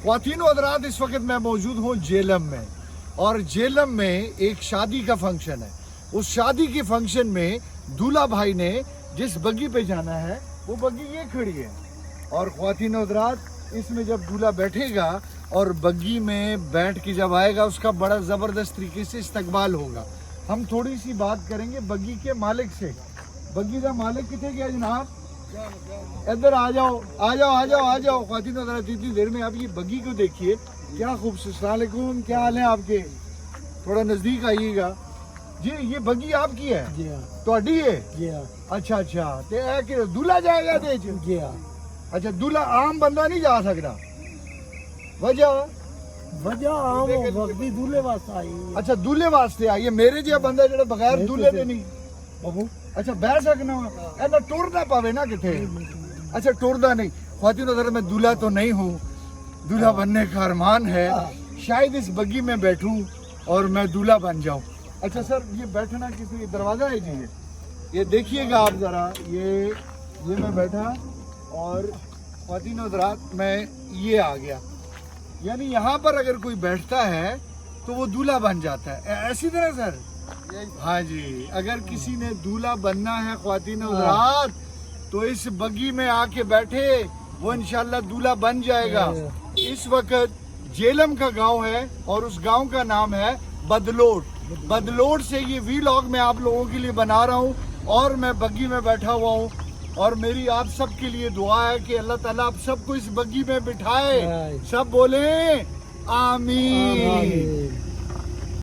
ख्वातीन और हज़रात, इस वक्त मैं मौजूद हूँ जेलम में, और जेलम में एक शादी का फंक्शन है। उस शादी के फंक्शन में दूल्हा भाई ने जिस बग्गी पे जाना है वो बग्गी ये खड़ी है, और ख्वातीन और हज़रात इसमें जब दूल्हा बैठेगा और बग्गी में बैठ के जब आएगा उसका बड़ा ज़बरदस्त तरीके से इस्तकबाल होगा। हम थोड़ी सी बात करेंगे बग्गी के मालिक से। बग्गी का मालिक कितने गया जनाब? इधर आ जाओ आ जाओ आ जाओ आ जाओ। ख्वातीन और हज़रात, इतनी देर में आप ये बग्गी को देखिए, क्या खूबसूरत। अस्सलाम वालेकुम, क्या हाल है आपके? थोड़ा नज़दीक आइएगा जी। ये बग्गी आपकी है? जी हाँ, ਤੁਹਾਡੀ है? जी हाँ, अच्छा अच्छा, ते है कि दूल्हा जाएगा ते जी हाँ। अच्छा, दूल्हा आम बंदा नहीं जा सकता? वजह? वजह आम वक्ती दूल्हे वास्ते आई अच्छा, दूल्हे वास्ते आई है। मेरे जिहा बंदा ਜਿਹੜਾ बगैर दूल्हे ਦੇ नहीं। बाबू। अच्छा, बह सकना ऐना टुरना पवे ना किथे। अच्छा, टुरदा नहीं। ख्वातीन और हज़रात, मैं दूल्हा तो नहीं हूँ, दूल्हा बनने का अरमान है, शायद इस बग्गी में बैठूं और मैं दूल्हा बन जाऊं। अच्छा सर, ये बैठना किसी दरवाज़ा है जी? ये देखिएगा आप ज़रा, ये मैं बैठा और ख्वातीन और हज़रात मैं ये आ गया। यानी यहाँ पर अगर कोई बैठता है तो वो दूल्हा बन जाता है, ऐसी तरह सर? हाँ जी, अगर किसी ने दूल्हा बनना है ख्वातीन और हज़रात तो इस बग्गी में आके बैठे, वो इंशाल्लाह दूल्हा बन जाएगा। इस वक्त जेलम का गांव है और उस गांव का नाम है बदलोट। बदलोट से ये वीलॉग मैं आप लोगों के लिए बना रहा हूँ और मैं बग्गी में बैठा हुआ हूँ, और मेरी आप सब के लिए दुआ है कि अल्लाह ताला आप सबको इस बग्गी में बिठाए। सब बोले आमीन।